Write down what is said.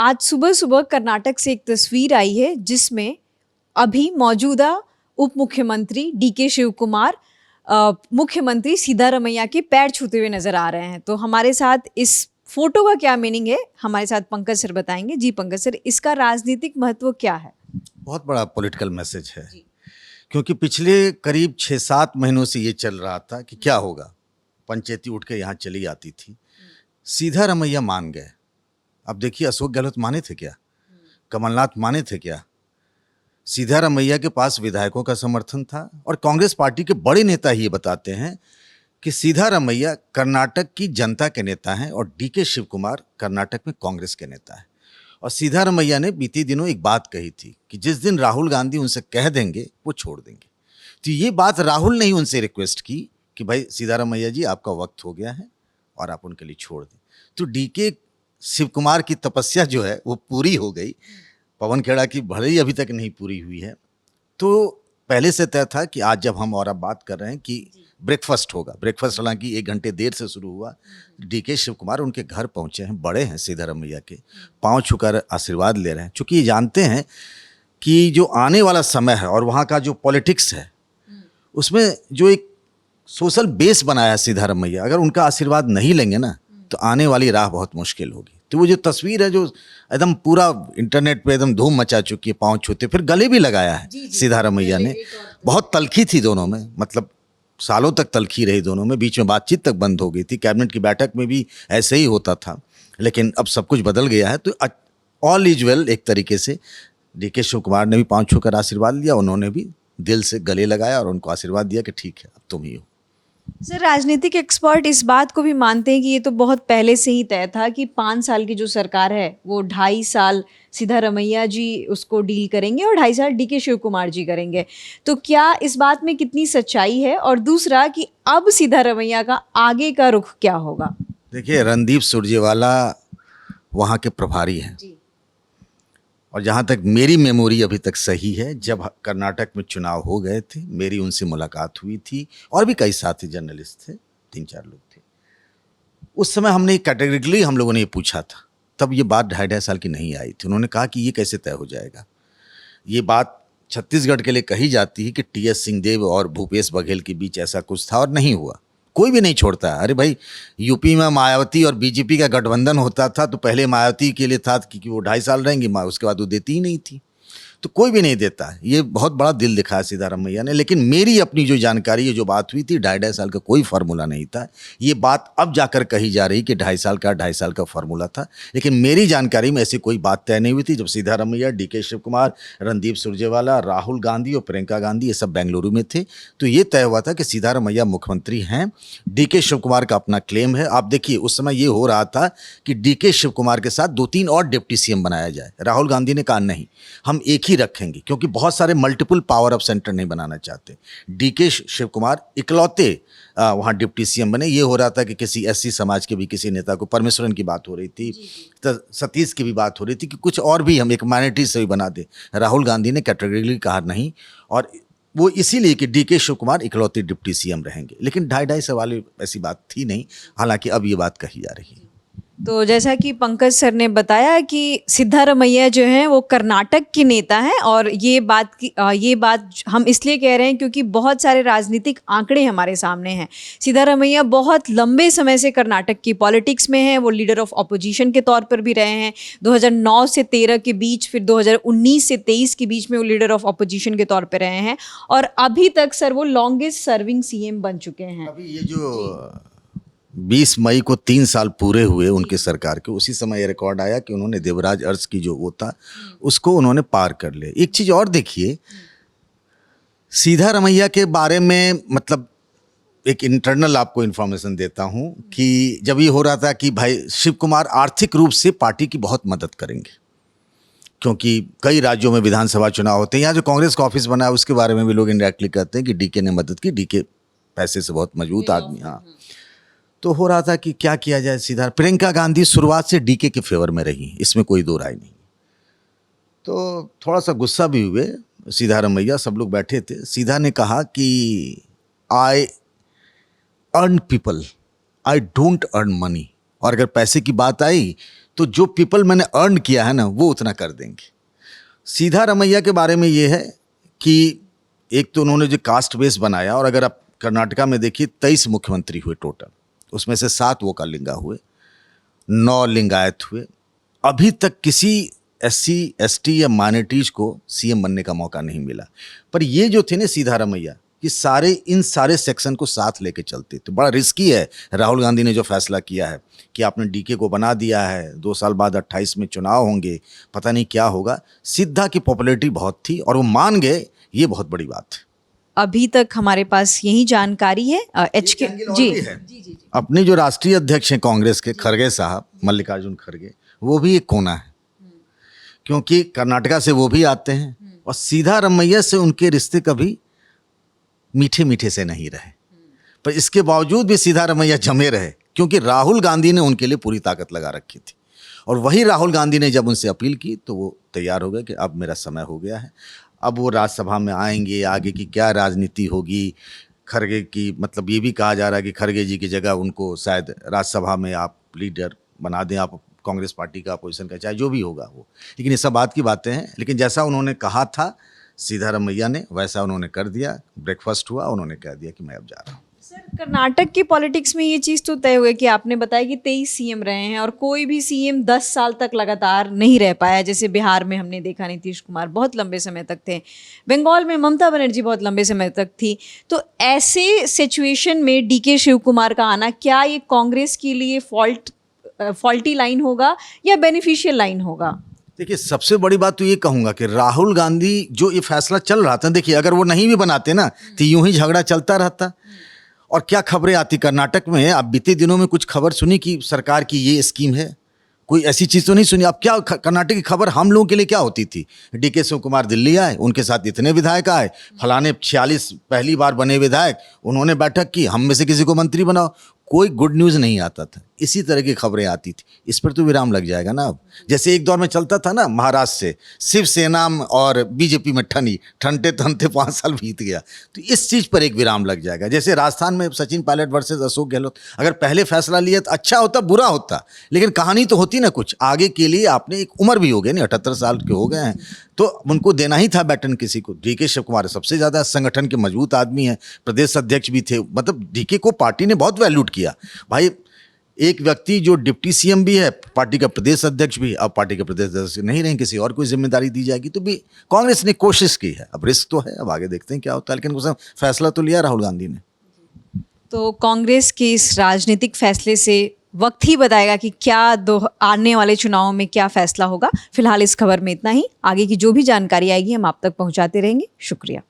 आज सुबह सुबह कर्नाटक से एक तस्वीर आई है जिसमें अभी मौजूदा उप मुख्यमंत्री डीके शिव कुमार मुख्यमंत्री सिद्धारमैया के पैर छूते हुए नजर आ रहे हैं। तो हमारे साथ इस फोटो का क्या मीनिंग है, हमारे साथ पंकज सर बताएंगे। जी पंकज सर, इसका राजनीतिक महत्व क्या है? बहुत बड़ा पॉलिटिकल मैसेज है, क्योंकि पिछले करीब 6-7 महीनों से ये चल रहा था कि क्या होगा। पंचायती उठ के यहाँ चली आती थी, सिद्धारमैया मान गए। अब देखिए, अशोक गहलोत माने थे क्या? कमलनाथ माने थे क्या? सिद्धारमैया के पास विधायकों का समर्थन था और कांग्रेस पार्टी के बड़े नेता ही ये बताते हैं कि सिद्धारमैया कर्नाटक की जनता के नेता हैं और डीके शिव कुमार कर्नाटक में कांग्रेस के नेता हैं। और सिद्धारमैया ने बीते दिनों एक बात कही थी कि जिस दिन राहुल गांधी उनसे कह देंगे वो छोड़ देंगे। तो ये बात राहुल ने ही उनसे रिक्वेस्ट की कि भाई सिद्धारमैया जी, आपका वक्त हो गया है और आप उनके लिए छोड़ दें। तो डीके शिव कुमार की तपस्या जो है वो पूरी हो गई। पवन खेड़ा की भले ही अभी तक नहीं पूरी हुई है। तो पहले से तय था कि आज जब हम और अब बात कर रहे हैं कि ब्रेकफास्ट होगा। ब्रेकफास्ट हालांकि 1 घंटे देर से शुरू हुआ। डीके शिव कुमार उनके घर पहुंचे हैं, बड़े हैं सिद्धारमैया के, पांव छूकर आशीर्वाद ले रहे हैं, क्योंकि ये जानते हैं कि जो आने वाला समय है और वहाँ का जो पॉलिटिक्स है उसमें जो एक सोशल बेस बनाया है सिद्धारमैया, अगर उनका आशीर्वाद नहीं लेंगे ना तो आने वाली राह बहुत मुश्किल होगी। तो वो जो तस्वीर है जो एकदम पूरा इंटरनेट पे एकदम धूम मचा चुकी है, पाँव छूते, फिर गले भी लगाया है सिद्धारमैया ने। बहुत तलखी थी दोनों में, मतलब सालों तक तलखी रही दोनों में, बीच में बातचीत तक बंद हो गई थी। कैबिनेट की बैठक में भी ऐसे ही होता था, लेकिन अब सब कुछ बदल गया है। तो ऑल इज वेल। एक तरीके से डीके शिव कुमार ने भी पाँव छूकर आशीर्वाद लिया, उन्होंने भी दिल से गले लगाया और उनको आशीर्वाद दिया कि ठीक है, अब तुम ही हो। सर, राजनीतिक एक्सपर्ट इस बात को भी मानते हैं कि ये तो बहुत पहले से ही तय था कि 5 साल की जो सरकार है वो 2.5 साल सिद्धारमैया जी उसको डील करेंगे और 2.5 साल डीके शिव कुमार जी करेंगे। तो क्या इस बात में कितनी सच्चाई है? और दूसरा कि अब सिद्धारमैया का आगे का रुख क्या होगा? देखिए, रणदीप सुरजेवाला वहाँ के प्रभारी हैं और जहाँ तक मेरी मेमोरी अभी तक सही है, जब कर्नाटक में चुनाव हो गए थे मेरी उनसे मुलाकात हुई थी और भी कई साथी जर्नलिस्ट थे, 3-4 लोग थे। उस समय हमने कैटेगरिकली हम लोगों ने ये पूछा था, तब ये बात 2.5 साल की नहीं आई थी। उन्होंने कहा कि ये कैसे तय हो जाएगा। ये बात छत्तीसगढ़ के लिए कही जाती है कि टी.एस. सिंहदेव और भूपेश बघेल के बीच ऐसा कुछ था और नहीं हुआ। कोई भी नहीं छोड़ता है। अरे भाई, यूपी में मायावती और बीजेपी का गठबंधन होता था तो पहले मायावती के लिए था कि वो 2.5 साल रहेंगी, उसके बाद वो देती ही नहीं थी। तो कोई भी नहीं देता है। ये बहुत बड़ा दिल दिखाया सिद्धारमैया ने। लेकिन मेरी अपनी जो जानकारी, ये जो बात हुई थी, 2.5 साल का कोई फार्मूला नहीं था। ये बात अब जाकर कही जा रही कि 2.5 साल का फार्मूला था, लेकिन मेरी जानकारी में ऐसी कोई बात तय नहीं हुई थी। जब सिद्धारमैया, डीके शिव कुमार, रणदीप सुरजेवाला, राहुल गांधी और प्रियंका गांधी ये सब बेंगलुरु में थे, तो ये तय हुआ था कि सिद्धारमैया मुख्यमंत्री हैं। डीके शिव कुमार का अपना क्लेम है। आप देखिए, उस समय ये हो रहा था कि डीके शिव कुमार के साथ 2-3 और डिप्टी सीएम बनाया जाए। राहुल गांधी ने कहा नहीं, हम एक ही रखेंगे, क्योंकि बहुत सारे मल्टीपल पावर ऑफ सेंटर नहीं बनाना चाहते। डीके शिव कुमार इकलौते वहाँ डिप्टी सीएम बने। ये हो रहा था कि किसी एससी समाज के भी किसी नेता को, परमेश्वरन की बात हो रही थी, तो सतीश की भी बात हो रही थी कि कुछ और भी हम एक माइनॉरिटी से भी बना दे। राहुल गांधी ने कैटेगरिकली कहा नहीं, और वो इसीलिए कि डीके शिव कुमार इकलौते डिप्टी सीएम रहेंगे। लेकिन 2.5 साल वाली ऐसी बात थी नहीं, हालांकि अब ये बात कही जा रही है। तो जैसा कि पंकज सर ने बताया कि सिद्धारमैया जो हैं वो कर्नाटक के नेता हैं, और ये बात हम इसलिए कह रहे हैं क्योंकि बहुत सारे राजनीतिक आंकड़े हमारे सामने हैं। सिद्धारमैया बहुत लंबे समय से कर्नाटक की पॉलिटिक्स में हैं। वो लीडर ऑफ अपोजिशन के तौर पर भी रहे हैं 2009 से 13 के बीच, फिर 2019 से 23 के बीच में वो लीडर ऑफ अपोजिशन के तौर पर रहे हैं, और अभी तक सर वो लॉन्गेस्ट सर्विंग सीएम बन चुके हैं। अभी ये जो 20 मई को 3 साल पूरे हुए उनके सरकार के, उसी समय ये रिकॉर्ड आया कि उन्होंने देवराज अर्ज की जो वो था उसको उन्होंने पार कर ले। एक चीज़ और देखिए, सिद्धारमैया के बारे में, मतलब एक इंटरनल आपको इन्फॉर्मेशन देता हूँ कि जब ये हो रहा था कि भाई शिव कुमार आर्थिक रूप से पार्टी की बहुत मदद करेंगे, क्योंकि कई राज्यों में विधानसभा चुनाव होते हैं। यहाँ जो कांग्रेस का ऑफिस बना है उसके बारे में भी लोग इनडायरेक्टली कहते हैं कि डीके ने मदद की, डीके पैसे से बहुत मजबूत आदमी। हाँ, तो हो रहा था कि क्या किया जाए। सीधा प्रियंका गांधी शुरुआत से डीके के फेवर में रही, इसमें कोई दो राय नहीं। तो थोड़ा सा गुस्सा भी हुए सिद्धारमैया, सब लोग बैठे थे। सीधा ने कहा कि I earn people, I don't earn money, और अगर पैसे की बात आई तो जो पीपल मैंने अर्न किया है ना वो उतना कर देंगे। सीधा रमैया के बारे में ये है कि एक तो उन्होंने जो कास्ट बेस बनाया, और अगर आप कर्नाटका में देखिए 23 मुख्यमंत्री हुए टोटल, उसमें से 7 वो कलिंगा हुए, 9 लिंगायत हुए। अभी तक किसी SC ST या माइनॉरिटीज को CM बनने का मौका नहीं मिला। पर ये जो थे ना सीधा रमैया, कि इन सारे सेक्शन को साथ लेके चलते। तो बड़ा रिस्की है राहुल गांधी ने जो फैसला किया है कि आपने DK को बना दिया है, 2 साल बाद 28 में चुनाव होंगे, पता नहीं क्या होगा। सिद्धा की पॉपुलैरिटी बहुत थी और वो मान गए, ये बहुत बड़ी बात है। अभी तक हमारे पास यही जानकारी है। HK जी। अपने जो राष्ट्रीय अध्यक्ष हैं कांग्रेस के, खड़गे साहब, मल्लिकार्जुन खड़गे, वो भी एक कोना है, क्योंकि कर्नाटका से वो भी आते हैं और सीधा रमैया से उनके रिश्ते कभी मीठे मीठे से नहीं रहे। पर इसके बावजूद भी सीधा रमैया जमे रहे, क्योंकि राहुल गांधी ने उनके लिए पूरी ताकत लगा रखी थी। और वही राहुल गांधी ने जब उनसे अपील की तो वो तैयार हो गए कि अब मेरा समय हो गया है, अब वो राज्यसभा में आएंगे, आगे की क्या राजनीति होगी। खड़गे की, मतलब ये भी कहा जा रहा है कि खड़गे जी की जगह उनको शायद राज्यसभा में आप लीडर बना दें, आप कांग्रेस पार्टी का अपोजिशन का, चाहे जो भी होगा वो। लेकिन ये सब बात की बातें हैं। लेकिन जैसा उन्होंने कहा था सीधा रमैया ने, वैसा उन्होंने कर दिया। ब्रेकफास्ट हुआ, उन्होंने कह दिया कि मैं अब जा रहा हूँ। सर, कर्नाटक की पॉलिटिक्स में ये चीज़ तो तय हुई कि आपने बताया कि 23 CM रहे हैं और कोई भी CM 10 साल तक लगातार नहीं रह पाया। जैसे बिहार में हमने देखा नीतीश कुमार बहुत लंबे समय तक थे, बंगाल में ममता बनर्जी बहुत लंबे समय तक थी। तो ऐसे सिचुएशन में DK शिव कुमार का आना, क्या ये कांग्रेस के लिए फॉल्टी लाइन होगा या बेनिफिशियल लाइन होगा? देखिए, सबसे बड़ी बात तो ये कहूँगा कि राहुल गांधी जो ये फैसला चल रहा था, देखिए अगर वो नहीं भी बनाते ना तो यूं ही झगड़ा चलता रहता। और क्या खबरें आती कर्नाटक में, आप बीते दिनों में कुछ खबर सुनी कि सरकार की ये स्कीम है? कोई ऐसी चीज़ तो नहीं सुनी। अब क्या कर्नाटक की खबर हम लोगों के लिए क्या होती थी? DK शिव कुमार दिल्ली आए, उनके साथ इतने विधायक आए, फलाने 46 पहली बार बने विधायक, उन्होंने बैठक की, हम में से किसी को मंत्री बनाओ। कोई गुड न्यूज़ नहीं आता था, इसी तरह की खबरें आती थी। इस पर तो विराम लग जाएगा ना अब। जैसे एक दौर में चलता था ना महाराष्ट्र से शिवसेना और BJP में ठनते 5 साल बीत गया, तो इस चीज़ पर एक विराम लग जाएगा। जैसे राजस्थान में सचिन पायलट वर्सेस अशोक गहलोत, अगर पहले फैसला लिया तो अच्छा होता, बुरा होता, लेकिन कहानी तो होती ना कुछ आगे के लिए। आपने एक उम्र भी हो गई ना, 78 साल के हो गए हैं, तो उनको देना ही था बैटन किसी को। DK शिव कुमार सबसे ज़्यादा संगठन के मजबूत आदमी हैं, प्रदेश अध्यक्ष भी थे, मतलब DK को पार्टी ने बहुत वैल्यूट किया। भाई, एक व्यक्ति जो डिप्टी CM भी है, पार्टी का प्रदेश अध्यक्ष भी, अब पार्टी के प्रदेश अध्यक्ष नहीं रहे, किसी और कोई जिम्मेदारी दी जाएगी तो भी कांग्रेस ने कोशिश की है। अब रिस्क तो है, अब आगे देखते हैं क्या होता है, लेकिन उस फैसला तो लिया राहुल गांधी ने। तो कांग्रेस के इस राजनीतिक फैसले से वक्त ही बताएगा कि क्या आने वाले चुनावों में क्या फैसला होगा। फिलहाल इस खबर में इतना ही। आगे की जो भी जानकारी आएगी हम आप तक पहुंचाते रहेंगे। शुक्रिया।